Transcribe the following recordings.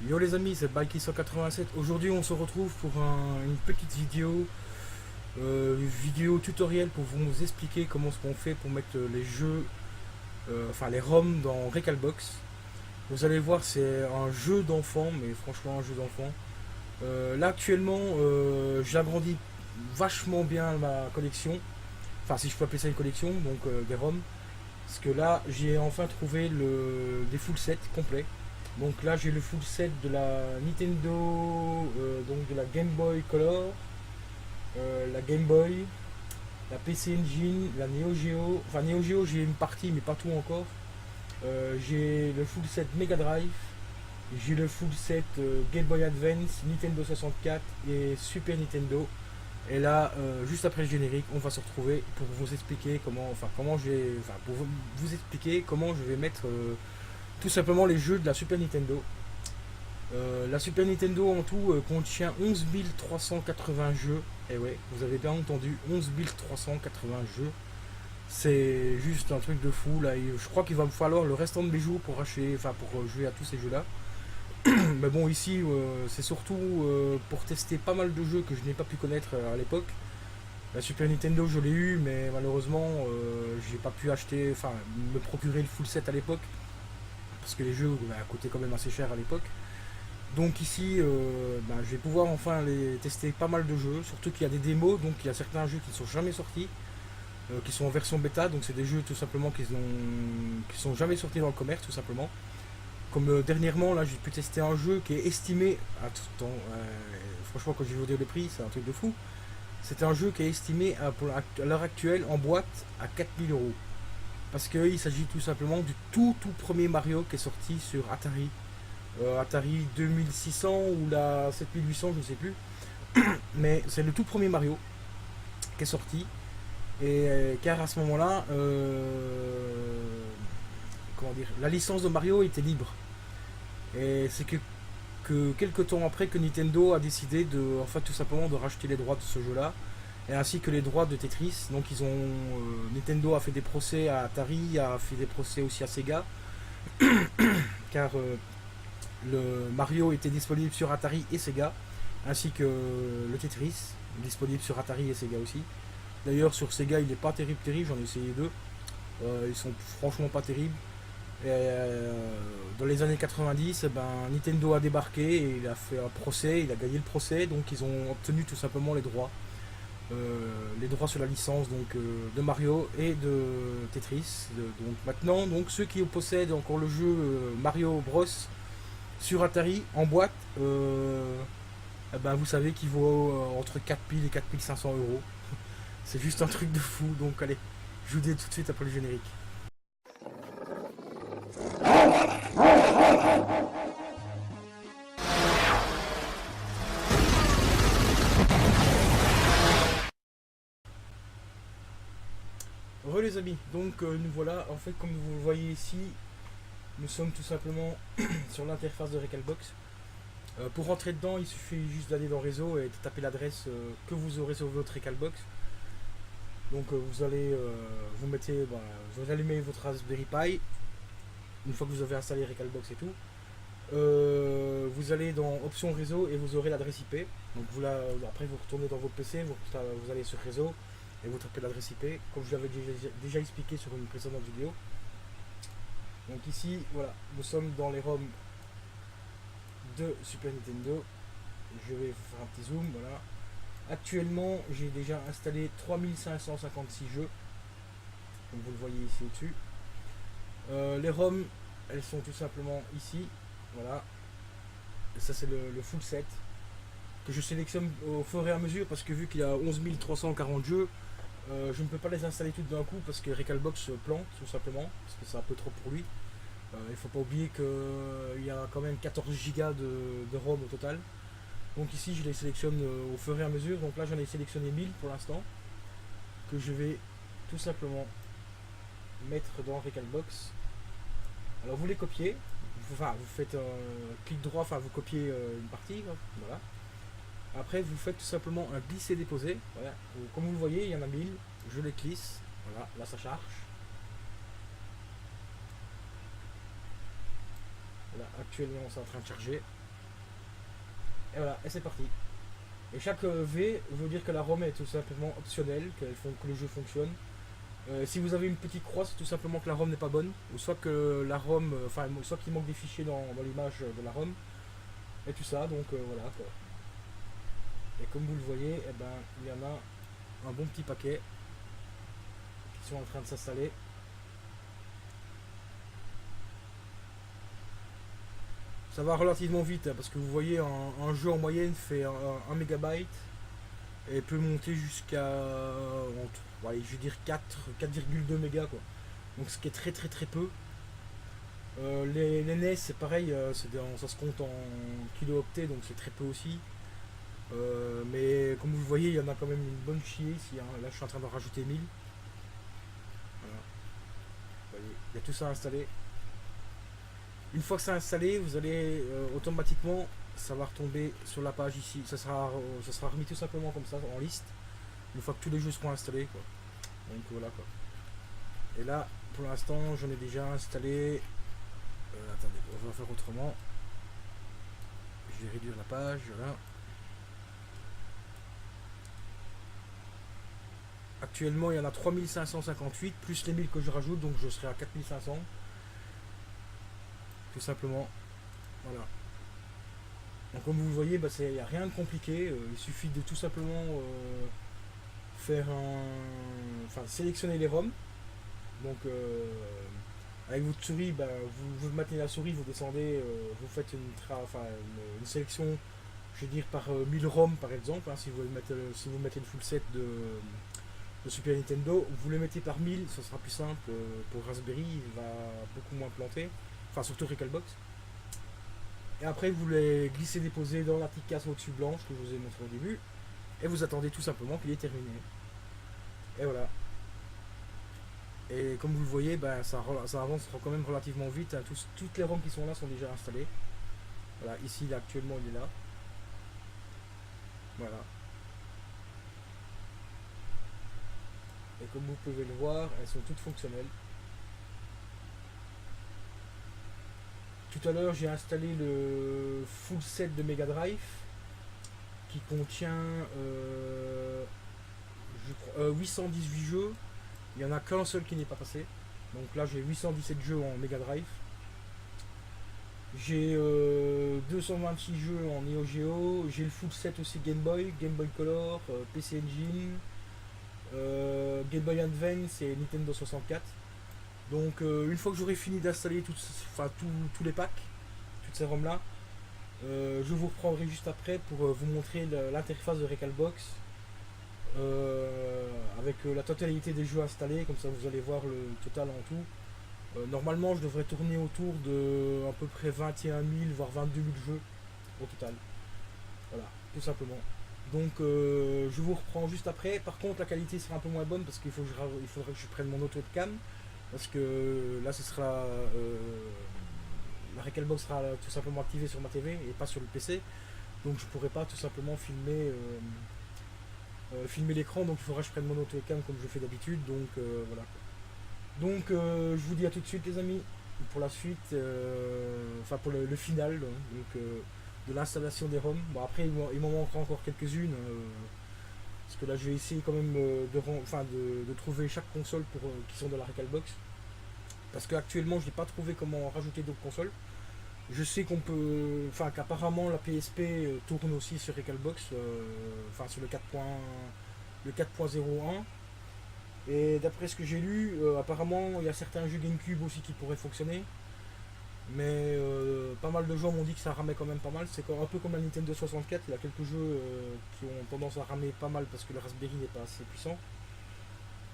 Yo les amis, c'est Bikey187. Aujourd'hui on se retrouve pour une petite vidéo tutoriel pour vous expliquer comment ce qu'on fait pour mettre les jeux, enfin les ROM dans Recalbox. Vous allez voir, c'est un jeu d'enfant, mais franchement un jeu d'enfant. Là actuellement, j'agrandis vachement bien ma collection. Enfin si je peux appeler ça une collection, donc des ROM. Parce que là j'ai enfin trouvé des full sets complets. Donc là j'ai le full set de la Nintendo, donc de la Game Boy Color, la Game Boy, la PC Engine, la Neo Geo. Enfin Neo Geo j'ai une partie mais pas tout encore. J'ai le full set Mega Drive, j'ai le full set Game Boy Advance, Nintendo 64 et Super Nintendo. Et là, juste après le générique, on va se retrouver pour vous expliquer pour vous expliquer comment je vais mettre tout simplement les jeux de la Super Nintendo. La Super Nintendo en tout contient 11 380 jeux. Et ouais, vous avez bien entendu, 11 380 jeux. C'est juste un truc de fou là. Et je crois qu'il va me falloir le restant de mes jours pour jouer à tous ces jeux-là. Mais bon, ici, c'est surtout pour tester pas mal de jeux que je n'ai pas pu connaître à l'époque. La Super Nintendo, je l'ai eu, mais malheureusement, j'ai pas pu me procurer le full set à l'époque parce que les jeux coûtaient quand même assez cher à l'époque. Donc ici, je vais pouvoir enfin les tester pas mal de jeux, surtout qu'il y a des démos, donc il y a certains jeux qui ne sont jamais sortis, qui sont en version bêta, donc c'est des jeux tout simplement qui sont jamais sortis dans le commerce tout simplement. Comme dernièrement, là j'ai pu tester un jeu qui est estimé, franchement quand j'ai vu le prix, c'est un truc de fou. C'est un jeu qui est estimé à l'heure actuelle en boîte à 4000 euros. Parce qu'il s'agit tout simplement du tout premier Mario qui est sorti sur Atari. Atari 2600 ou la 7800, je ne sais plus. Mais c'est le tout premier Mario qui est sorti. Et car à ce moment-là, comment dire, la licence de Mario était libre. Et c'est que quelques temps après que Nintendo a décidé tout simplement de racheter les droits de ce jeu-là, et ainsi que les droits de Tetris. Donc Nintendo a fait des procès à Atari, a fait des procès aussi à Sega, car le Mario était disponible sur Atari et Sega, ainsi que le Tetris, disponible sur Atari et Sega aussi. D'ailleurs sur Sega il n'est pas terrible, j'en ai essayé deux. Ils sont franchement pas terribles. Et, dans les années 90, Nintendo a débarqué et il a fait un procès, il a gagné le procès, donc ils ont obtenu tout simplement les droits sur la licence de Mario et de Tetris. Donc maintenant, ceux qui possèdent encore le jeu Mario Bros sur Atari en boîte, vous savez qu'il vaut entre 4000 et 4500 euros. C'est juste un truc de fou. Donc allez, je vous dis tout de suite après le générique. Re les amis, donc nous voilà, en fait comme vous le voyez ici, nous sommes tout simplement sur l'interface de Recalbox. Pour rentrer dedans, il suffit juste d'aller dans réseau et de taper l'adresse que vous aurez sur votre Recalbox. Donc vous allumez votre Raspberry Pi, une fois que vous avez installé Recalbox et tout. Vous allez dans option réseau et vous aurez l'adresse IP. Donc après vous retournez dans votre PC, vous allez sur réseau et vous tapez l'adresse IP, comme je l'avais déjà expliqué sur une précédente vidéo. Donc ici, voilà, nous sommes dans les ROM de Super Nintendo. Je vais vous faire un petit zoom, voilà. Actuellement, j'ai déjà installé 3556 jeux, comme vous le voyez ici au-dessus. Les ROM, elles sont tout simplement ici, voilà. Et ça c'est le full set que je sélectionne au fur et à mesure parce que vu qu'il y a 11 340 jeux, je ne peux pas les installer toutes d'un coup parce que Recalbox plante tout simplement, parce que c'est un peu trop pour lui. Il ne faut pas oublier qu'il y a quand même 14 Go de ROM au total. Donc ici je les sélectionne au fur et à mesure. Donc là j'en ai sélectionné 1000 pour l'instant, que je vais tout simplement mettre dans Recalbox. Alors vous les copiez, vous faites un clic droit, vous copiez une partie, voilà. Après vous faites tout simplement un glisser-déposer, voilà. Comme vous le voyez il y en a 1000, je les glisse, voilà, là ça charge. Là actuellement c'est en train de charger. Et voilà, et c'est parti. Et chaque V veut dire que la ROM est tout simplement optionnelle, que le jeu fonctionne. Si vous avez une petite croix, c'est tout simplement que la ROM n'est pas bonne, ou soit que la ROM, soit qu'il manque des fichiers dans l'image de la ROM, et tout ça, donc voilà quoi. Et comme vous le voyez, eh ben, il y en a un bon petit paquet qui sont en train de s'installer. Ça va relativement vite, hein, parce que vous voyez, un jeu en moyenne fait 1 mégabyte et peut monter jusqu'à, je vais dire 4,2 mégas quoi. Donc ce qui est très très très peu. Les NES c'est pareil, ça se compte en kilo-octets, donc c'est très peu aussi. Mais comme vous le voyez, il y en a quand même une bonne chier ici, hein. Là je suis en train d'en rajouter 1000. Voilà. Vous voyez, il y a tout ça installé. Une fois que c'est installé, vous allez automatiquement, ça va retomber sur la page ici. Ça sera remis tout simplement comme ça en liste. Une fois que tous les jeux seront installés, quoi. Donc voilà quoi. Et là, pour l'instant, j'en ai déjà installé. Attendez, on va faire autrement. Je vais réduire la page, voilà. Actuellement, il y en a 3558, plus les 1000 que je rajoute, donc je serai à 4500. Tout simplement. Voilà. Donc comme vous le voyez, il n'y a rien de compliqué. Il suffit de tout simplement sélectionner les ROM. Donc avec votre souris, vous maintenez la souris, vous descendez, vous faites une sélection, je vais dire par 1000 ROM par exemple, hein, si vous mettez le full set de Super Nintendo, vous le mettez par 1000, ce sera plus simple. Pour Raspberry, il va beaucoup moins planter, enfin surtout Recalbox. Et après, vous les glissez déposer dans la petite case au-dessus blanche que je vous ai montré au début, et vous attendez tout simplement qu'il est terminé. Et voilà. Et comme vous le voyez, ça avance quand même relativement vite, hein. Toutes les ROM qui sont là sont déjà installées. Voilà, ici, là, actuellement, il est là. Voilà. Et comme vous pouvez le voir, elles sont toutes fonctionnelles. Tout à l'heure, j'ai installé le full set de Mega Drive qui contient 818 jeux. Il n'y en a qu'un seul qui n'est pas passé. Donc là, j'ai 817 jeux en Mega Drive. J'ai 226 jeux en Neo Geo. J'ai le full set aussi Game Boy Color, PC Engine, Game Boy Advance et Nintendo 64. Donc une fois que j'aurai fini d'installer tous les packs, toutes ces ROM là, je vous reprendrai juste après pour vous montrer l'interface de Recalbox avec la totalité des jeux installés, comme ça vous allez voir le total en tout. Normalement je devrais tourner autour de à peu près 21 000 voire 22 000 jeux au total. Voilà, tout simplement. Donc je vous reprends juste après. Par contre la qualité sera un peu moins bonne parce il faudrait que je prenne mon auto de cam. Parce que là ce sera la Recalbox sera tout simplement activée sur ma TV et pas sur le PC. Donc je pourrais pas tout simplement filmer l'écran, donc il faudra que je prenne mon autocam comme je fais d'habitude. Donc voilà. Donc je vous dis à tout de suite les amis pour la suite, pour le final donc, de l'installation des ROM. Bon après il m'en manquera encore quelques-unes. Parce que là je vais essayer quand même de trouver chaque console qui sont dans la Recalbox. Parce qu'actuellement je n'ai pas trouvé comment rajouter d'autres consoles. Je sais qu'apparemment la PSP tourne aussi sur Recalbox, sur le 4.01. Et d'après ce que j'ai lu, apparemment il y a certains jeux GameCube aussi qui pourraient fonctionner. Mais pas mal de gens m'ont dit que ça ramait quand même pas mal. C'est un peu comme la Nintendo 64, il y a quelques jeux qui ont tendance à ramer pas mal parce que le Raspberry n'est pas assez puissant.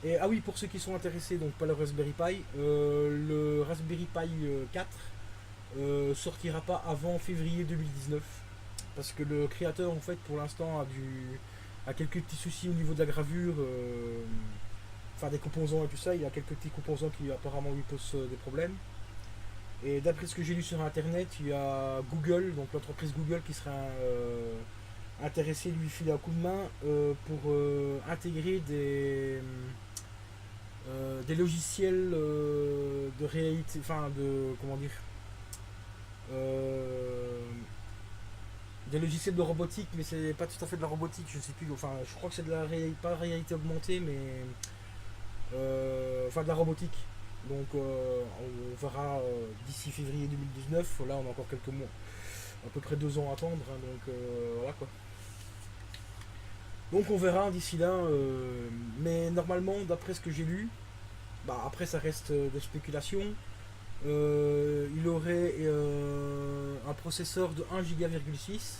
Et ah oui, pour ceux qui sont intéressés, donc pas le Raspberry Pi, le Raspberry Pi 4 sortira pas avant février 2019 parce que le créateur en fait pour l'instant a quelques petits soucis au niveau de la gravure, des composants et tout ça. Il y a quelques petits composants qui apparemment lui posent des problèmes. Et d'après ce que j'ai lu sur internet, il y a Google, donc l'entreprise Google qui sera intéressée de lui filer un coup de main pour intégrer des logiciels de réalité, des logiciels de robotique, mais c'est pas tout à fait de la robotique, je sais plus. Enfin, je crois que c'est de la pas réalité augmentée, mais enfin de la robotique. Donc on verra d'ici février 2019. Là, on a encore quelques mois, à peu près 2 ans à attendre. Hein, donc voilà quoi. Donc on verra d'ici là. Mais normalement, d'après ce que j'ai lu, bah, après ça reste des spéculations. Il aurait un processeur de 1 Go,6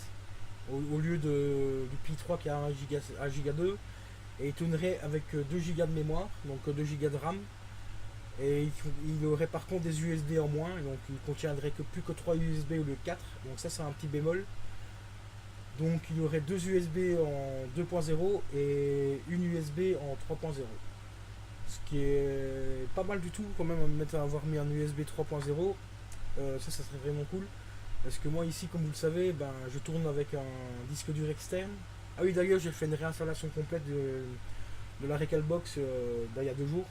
au lieu du Pi 3 qui a 1 Go 2, et il tournerait avec 2 Go de mémoire, donc 2 Go de RAM, et il aurait par contre des USB en moins, donc il contiendrait plus que 3 USB au lieu de 4, donc ça c'est un petit bémol. Donc il y aurait 2 USB en 2.0 et une USB en 3.0. Ce qui est pas mal du tout quand même, avoir mis un USB 3.0, ça serait vraiment cool. Parce que moi ici, comme vous le savez, ben, je tourne avec un disque dur externe. Ah oui, d'ailleurs j'ai fait une réinstallation complète de la Recalbox il y a 2 jours.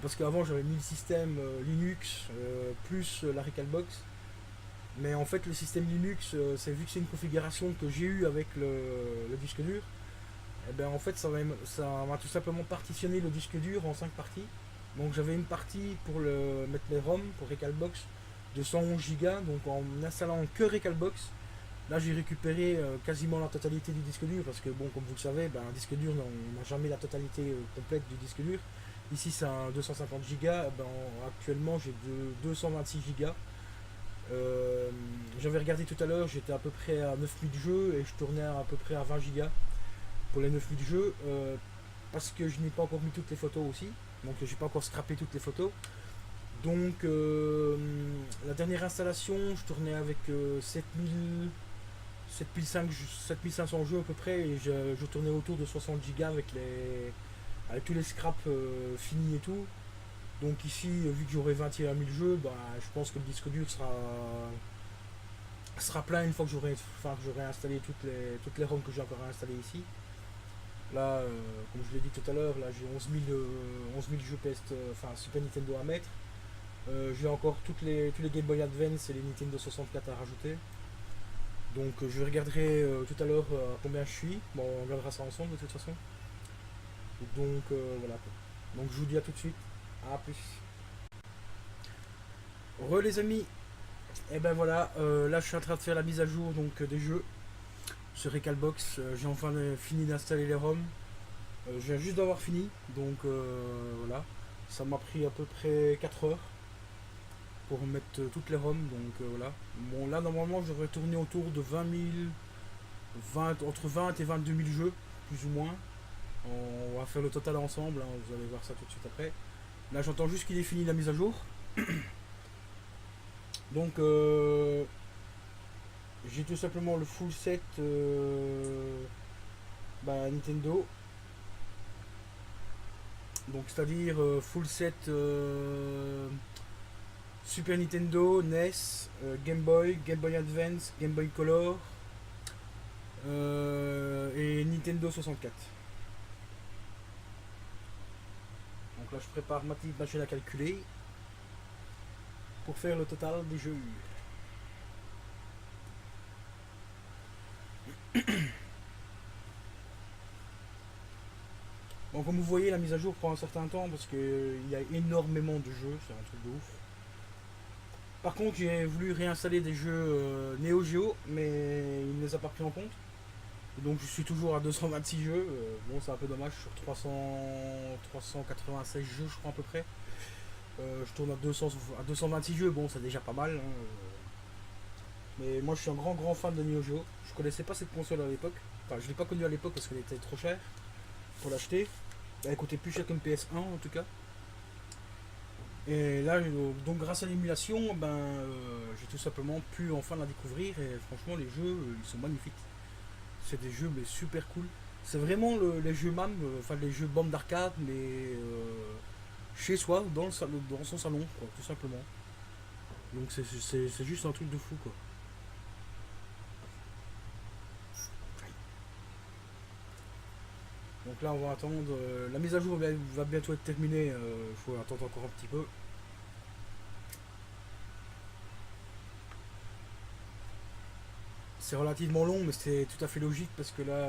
Parce qu'avant j'avais mis le système Linux plus la Recalbox. Mais en fait le système Linux, c'est vu que c'est une configuration que j'ai eue avec le disque dur, et ben en fait ça m'a tout simplement partitionné le disque dur en 5 parties. Donc j'avais une partie pour mettre les ROM pour Recalbox de 111 Go, donc en installant que Recalbox, là j'ai récupéré quasiment la totalité du disque dur, parce que bon, comme vous le savez, ben, un disque dur n'a jamais la totalité complète du disque dur. Ici c'est un 250 Go, ben, actuellement j'ai 226 Go. J'avais regardé tout à l'heure, j'étais à peu près à 9000 jeux et je tournais à peu près à 20 Go pour les 9000 jeux, parce que je n'ai pas encore mis toutes les photos aussi, donc j'ai pas encore scrappé toutes les photos. Donc la dernière installation, je tournais avec 7500 jeux à peu près, et je tournais autour de 60 Go avec tous les scraps finis et tout. Donc ici, vu que j'aurai 21 000 jeux, bah, je pense que le disque dur sera plein une fois que j'aurai installé toutes les ROM que j'ai encore à installer ici. Là, comme je l'ai dit tout à l'heure, là j'ai 11 000 jeux Super Nintendo à mettre. J'ai encore tous les Game Boy Advance et les Nintendo 64 à rajouter. Donc je regarderai tout à l'heure à combien je suis. Bon, on regardera ça ensemble de toute façon. Et donc voilà quoi. Donc je vous dis à tout de suite. À plus. Re les amis. Et ben voilà, là je suis en train de faire la mise à jour donc des jeux sur Recalbox. J'ai enfin fini d'installer les ROM. Je viens juste d'avoir fini. Donc voilà. Ça m'a pris à peu près 4 heures pour mettre toutes les ROM. Donc voilà. Bon là normalement je devrais tourner autour de entre 20 et 22 000 jeux, plus ou moins. On va faire le total ensemble, hein, vous allez voir ça tout de suite après. Là j'entends juste qu'il est fini la mise à jour. Donc j'ai tout simplement le full set Nintendo. Donc c'est-à-dire full set Super Nintendo, NES, Game Boy, Game Boy Advance, Game Boy Color et Nintendo 64. Donc là je prépare ma petite machine à calculer pour faire le total des jeux. Bon, comme vous voyez, la mise à jour prend un certain temps parce qu'il y a énormément de jeux, c'est un truc de ouf. Par contre, j'ai voulu réinstaller des jeux Neo Geo, mais il ne les a pas pris en compte. Donc je suis toujours à 226 jeux. Bon, c'est un peu dommage, sur 396 jeux, je crois à peu près. Je tourne à 226 jeux, bon, c'est déjà pas mal. Hein. Mais moi, je suis un grand fan de Neo Geo. Je connaissais pas cette console à l'époque. Enfin, je l'ai pas connue à l'époque parce qu'elle était trop chère pour l'acheter. Elle coûtait plus cher qu'une PS1 en tout cas. Et là, donc grâce à l'émulation, j'ai tout simplement pu enfin la découvrir. Et franchement, les jeux, ils sont magnifiques. C'est des jeux mais super cool. C'est vraiment les jeux MAM, les jeux bande d'arcade, mais chez soi, dans son salon, quoi, tout simplement. Donc c'est juste un truc de fou, quoi. Donc là, on va attendre. La mise à jour va bientôt être terminée. Il faut attendre encore un petit peu. c'est relativement long, mais c'est tout à fait logique parce que là,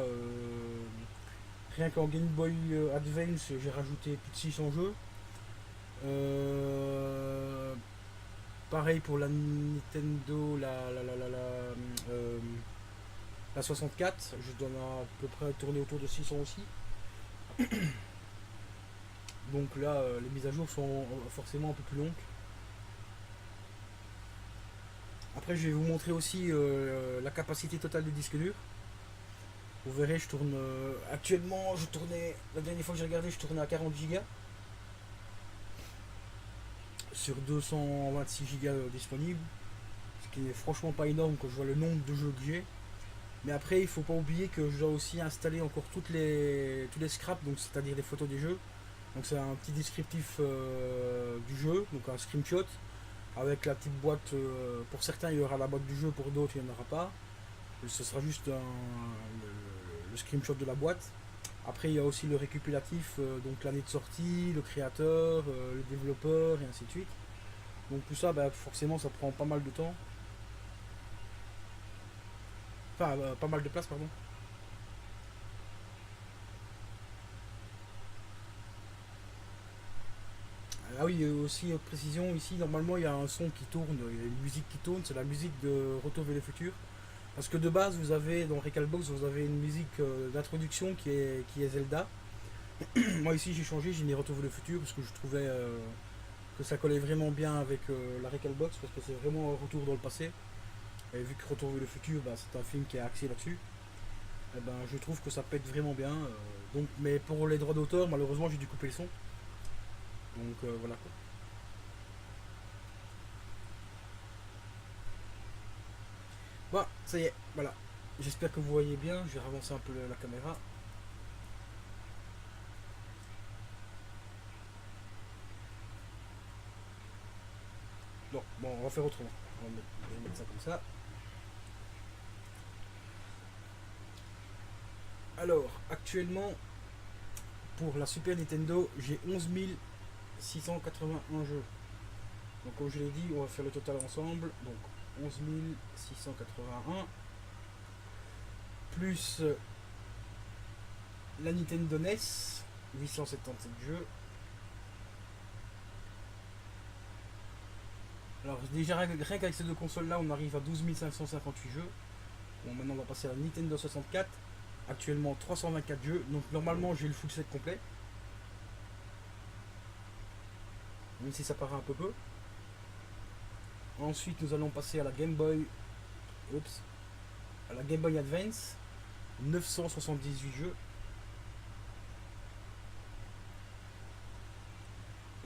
rien qu'en Game Boy Advance, j'ai rajouté plus de 600 jeux. Euh, Pareil pour la Nintendo, euh, la 64, je dois à peu près tourner autour de 600 aussi. Donc là, les mises à jour sont forcément un peu plus longues. Après, je vais vous montrer aussi la capacité totale du disque dur. Vous verrez, je tourne. Actuellement, je tournais. La dernière fois que j'ai regardé, je tournais à 40 Go sur 226 Go disponibles. Ce qui est franchement pas énorme quand je vois le nombre de jeux que j'ai. Mais après, il faut pas oublier que je dois aussi installer encore tous les scraps, donc c'est-à-dire les photos des jeux. Donc c'est un petit descriptif du jeu, donc un screenshot avec la petite boîte. Pour certains, il y aura la boîte du jeu, pour d'autres, il n'y en aura pas. Ce sera juste le screenshot de la boîte. Après, il y a aussi le récapitulatif, donc l'année de sortie, le créateur, le développeur, et ainsi de suite. Donc tout ça, bah, forcément, ça prend pas mal de temps. Enfin, pas mal de place, pardon. Ah oui, aussi précision, ici, normalement, il y a un son qui tourne, il y a une musique qui tourne, c'est la musique de Retour vers le futur. Parce que de base, vous avez, dans Recalbox, vous avez une musique d'introduction qui est Zelda. Moi ici j'ai changé, j'ai mis Retour vers le futur parce que je trouvais que ça collait vraiment bien avec la Recalbox parce que c'est vraiment un retour dans le passé. Et vu que Retour vers le futur, bah, c'est un film qui est axé là-dessus, eh ben, je trouve que ça pète vraiment bien. Donc, mais pour les droits d'auteur, malheureusement j'ai dû couper le son. Donc voilà quoi. Bon, ça y est, voilà. J'espère que vous voyez bien, je vais ravancer un peu la caméra. Non, bon, on va faire autrement. Je vais mettre ça comme ça. Alors, actuellement, pour la Super Nintendo, j'ai 11 681 jeux. Donc, comme je l'ai dit, on va faire le total ensemble. Donc, 11 681 plus la Nintendo NES, 877 jeux. Alors, déjà, rien qu'avec ces deux consoles-là, on arrive à 12 558 jeux. Bon, maintenant, on va passer à la Nintendo 64. Actuellement, 324 jeux. Donc, normalement, j'ai le full set complet. Même si ça paraît un peu peu. Ensuite, nous allons passer à la Game Boy. Oups. À la Game Boy Advance. 978 jeux.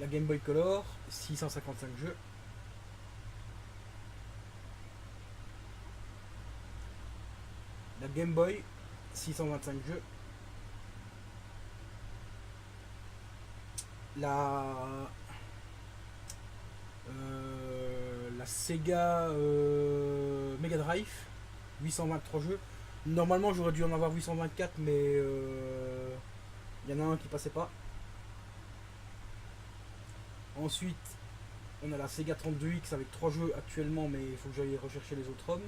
La Game Boy Color. 655 jeux. La Game Boy. 625 jeux. La Sega Mega Drive, 823 jeux. Normalement, j'aurais dû en avoir 824, mais il y en a un qui passait pas. Ensuite, on a la Sega 32X avec 3 jeux actuellement, mais il faut que j'aille rechercher les autres ROM.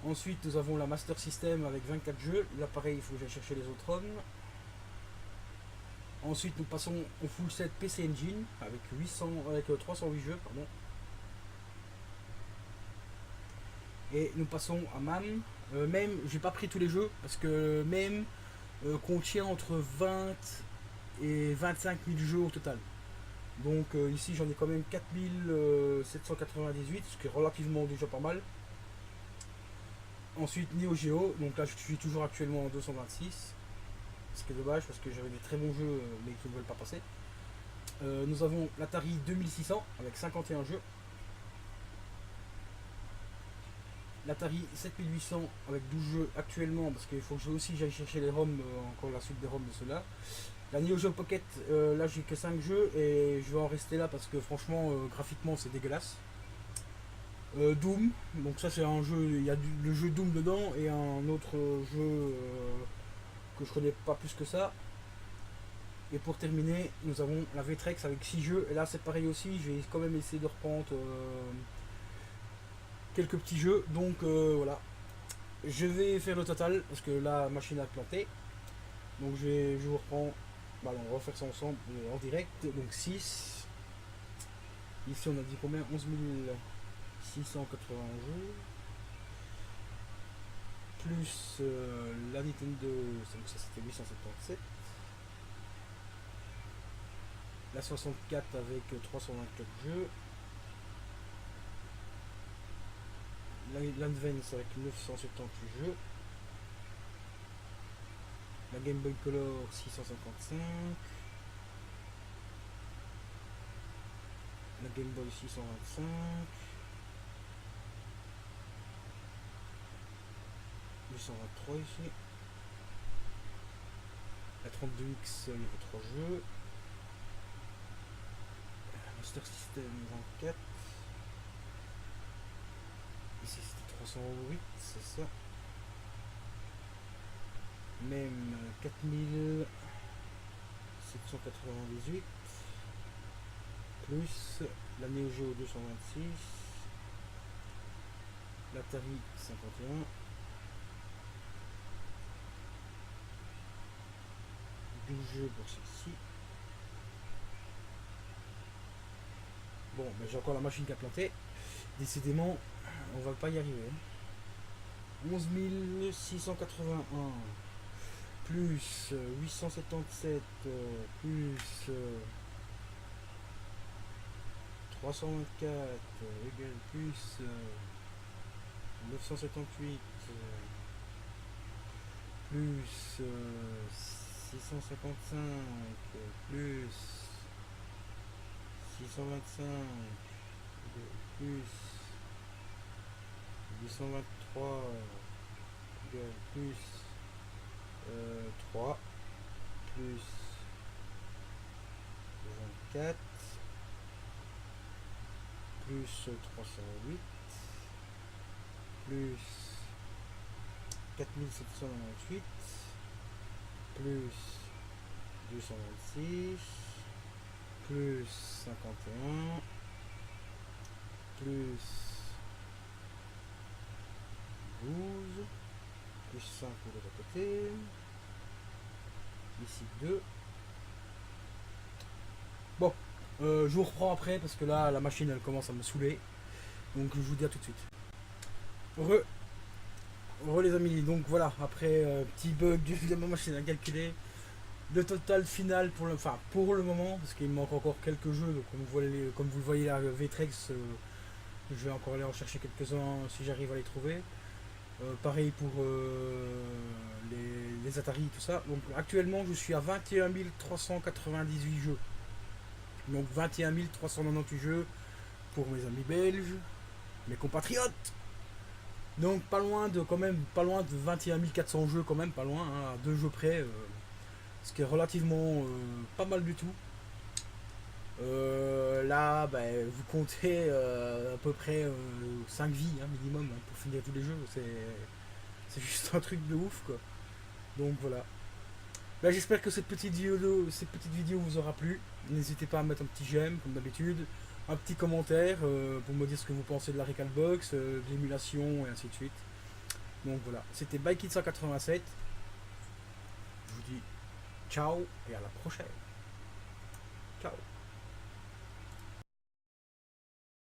Ensuite, nous avons la Master System avec 24 jeux. Là, pareil, il faut que j'aille chercher les autres ROM. Ensuite, nous passons au full set PC Engine avec 308 jeux, pardon. Et nous passons à MAM. Même, j'ai pas pris tous les jeux parce que même contient entre 20 et 25 000 jeux au total. Donc ici, j'en ai quand même 4 798, ce qui est relativement déjà pas mal. Ensuite, Neo Geo. Donc là, je suis toujours actuellement en 226. Ce qui est dommage parce que j'avais des très bons jeux mais qui ne veulent pas passer. Nous avons l'Atari 2600 avec 51 jeux. L'Atari 7800 avec 12 jeux actuellement parce qu'il faut que aussi j'aille chercher les ROM, encore la suite des ROM de ceux-là. La Neo Geo Pocket, là j'ai que 5 jeux et je vais en rester là parce que franchement graphiquement c'est dégueulasse. Doom, donc ça c'est un jeu, il y a le jeu Doom dedans et un autre jeu que je connais pas plus que ça. Et pour terminer, nous avons la Vtrex avec 6 jeux. Et là, c'est pareil aussi. Je vais quand même essayer de reprendre quelques petits jeux. Donc voilà, je vais faire le total parce que la machine a planté. Donc je vous reprends. Bah, on va refaire ça ensemble en direct. Donc 6. Ici on a dit combien? 11 680 jeux. Plus la Nintendo, donc ça c'était 877. La 64 avec 324 jeux. L'Advance avec 978 jeux. La Game Boy Color 655. La Game Boy 625. Le 123 ici. La 32X, il y avait 3 jeux. Master System 24. Ici c'était 308, c'est ça. Même 4798. Plus la Neo Geo 226. L'Atari 51. Jeux pour celle-ci. Bon, ben j'ai encore la machine qui a planté. Décidément, on va pas y arriver. 11 681 plus 877 plus 324 égale plus 978 plus 655 plus 625 plus 823 plus 3 plus 24 plus 308 plus 4798 plus 226 plus 51 plus 12 plus 5 de l'autre côté, ici 2. Bon, je vous reprends après parce que là la machine elle commence à me saouler, donc je vous dis à tout de suite. Re les amis, donc voilà, après petit bug de ma machine à calculer, le total final pour le moment, parce qu'il me manque encore quelques jeux, donc comme vous le voyez là, Vtrex, je vais encore aller en chercher quelques-uns si j'arrive à les trouver. Pareil pour les Atari, tout ça. Donc actuellement je suis à 21 398 jeux. Donc 21 398 jeux pour mes amis belges, mes compatriotes. Donc pas loin de 21 400 jeux quand même, pas loin, hein, à 2 jeux près, ce qui est relativement pas mal du tout. Là, vous comptez à peu près 5 vies minimum pour finir tous les jeux. C'est juste un truc de ouf quoi. Donc voilà. J'espère que cette petite vidéo vous aura plu. N'hésitez pas à mettre un petit j'aime comme d'habitude, un petit commentaire pour me dire ce que vous pensez de la Recalbox, de l'émulation et ainsi de suite. Donc voilà, c'était BikeKid187. Je vous dis ciao et à la prochaine. Ciao.